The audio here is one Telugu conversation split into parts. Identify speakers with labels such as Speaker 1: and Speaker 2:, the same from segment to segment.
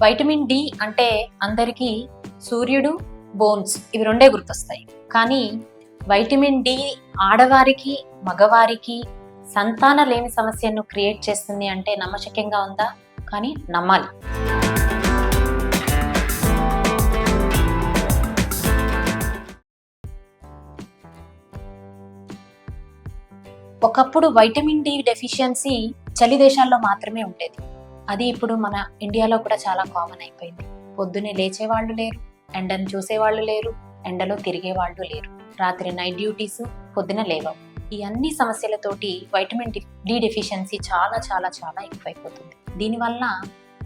Speaker 1: వైటమిన్ డి అంటే అందరికీ సూర్యుడు, బోన్స్ ఇవి రెండే గుర్తొస్తాయి. కానీ వైటమిన్ డి ఆడవారికి, మగవారికి సంతాన లేమి సమస్యను క్రియేట్ చేస్తుంది అంటే నమ్మశక్యంగా ఉందా? కానీ నమ్మాలి. ఒకప్పుడు వైటమిన్ డి డెఫిషియన్సీ చలి దేశాల్లో మాత్రమే ఉండేది. అది ఇప్పుడు మన ఇండియాలో కూడా చాలా కామన్ అయిపోయింది. పొద్దున్నే లేచేవాళ్ళు లేరు, ఎండను చూసేవాళ్ళు లేరు, ఎండలో తిరిగేవాళ్ళు లేరు, రాత్రి నైట్ డ్యూటీస్, పొద్దున లేవవు. ఈ అన్ని సమస్యలతోటి వైటమిన్ డి డెఫిషియన్సీ చాలా చాలా చాలా ఎక్కువైపోతుంది. దీనివల్ల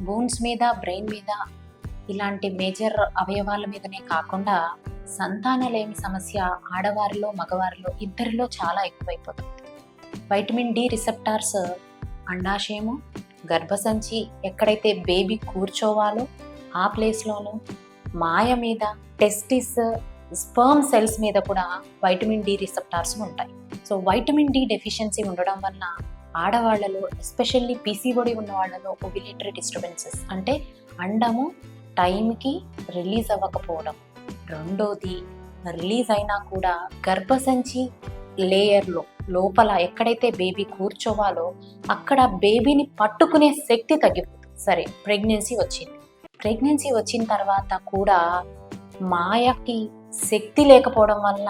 Speaker 1: బోన్స్ మీద, బ్రెయిన్ మీద, ఇలాంటి మేజర్ అవయవాల మీదనే కాకుండా సంతానలేమి సమస్య ఆడవారిలో, మగవారిలో ఇద్దరిలో చాలా ఎక్కువైపోతుంది. వైటమిన్ డి రిసెప్టార్స్ అండాశయము, గర్భసంచి ఎక్కడైతే బేబీ కూర్చోవాలో ఆ ప్లేస్లోను, మాయ మీద, టెస్టిస్, స్పర్మ్ సెల్స్ మీద కూడా వైటమిన్ డి రిసెప్టార్స్ ఉంటాయి. సో వైటమిన్ డి డెఫిషియన్సీ ఉండడం వల్ల ఆడవాళ్లలో, ఎస్పెషల్లీ పీసీఓడి ఉన్న వాళ్ళలో ఓవ్యులేటరీ డిస్టర్బెన్సెస్ అంటే అండము టైంకి రిలీజ్ అవ్వకపోవడం, రెండోది రిలీజ్ అయినా కూడా గర్భసంచి లేయర్లో లోపల ఎక్కడైతే బేబీ కూర్చోవాలో అక్కడ బేబీని పట్టుకునే శక్తి తగ్గిపోతుంది. సరే, ప్రెగ్నెన్సీ వచ్చిన తర్వాత కూడా మాయకి శక్తి లేకపోవడం వల్ల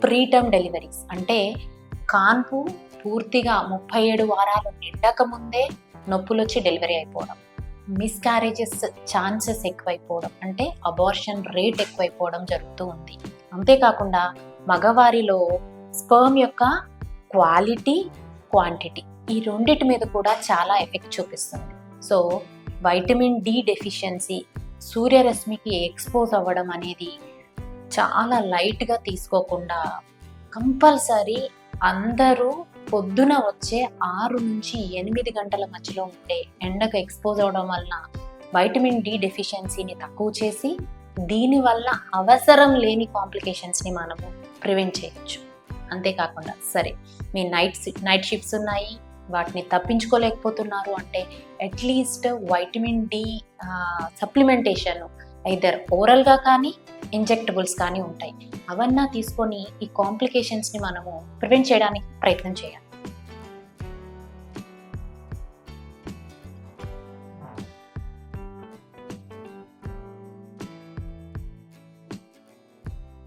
Speaker 1: ప్రీటర్మ్ డెలివరీస్ అంటే కాన్పు పూర్తిగా 37 వారాలు నిండక ముందే నొప్పులు వచ్చి డెలివరీ అయిపోవడం, మిస్క్యారేజెస్ ఛాన్సెస్ ఎక్కువైపోవడం అంటే అబార్షన్ రేట్ ఎక్కువైపోవడం జరుగుతూ ఉంది. అంతేకాకుండా మగవారిలో స్పర్మ్ యొక్క క్వాలిటీ, క్వాంటిటీ ఈ రెండిటి మీద కూడా చాలా ఎఫెక్ట్ చూపిస్తుంది. సో వైటమిన్ డి డెఫిషియన్సీ, సూర్యరశ్మికి ఎక్స్పోజ్ అవ్వడం అనేది చాలా లైట్గా తీసుకోకుండా కంపల్సరీ అందరూ పొద్దున వచ్చే 6 నుంచి 8 గంటల మధ్యలో ఉండే ఎండకు ఎక్స్పోజ్ అవ్వడం వల్ల వైటమిన్ డి డెఫిషియన్సీని తక్కువ చేసి దీనివల్ల అవసరం లేని కాంప్లికేషన్స్ని మనము ప్రివెంట్ చేయొచ్చు. అంతేకాకుండా సరే, మీ నైట్ షిఫ్ట్స్ ఉన్నాయి, వాటిని తప్పించుకోలేకపోతున్నారు అంటే at least vitamin D supplementation either ఓరల్గా కానీ ఇంజెక్టబుల్స్ కానీ ఉంటాయి. అవన్నా తీసుకొని ఈ కాంప్లికేషన్స్ని మనము ప్రివెంట్ చేయడానికి ప్రయత్నం చేయాలి.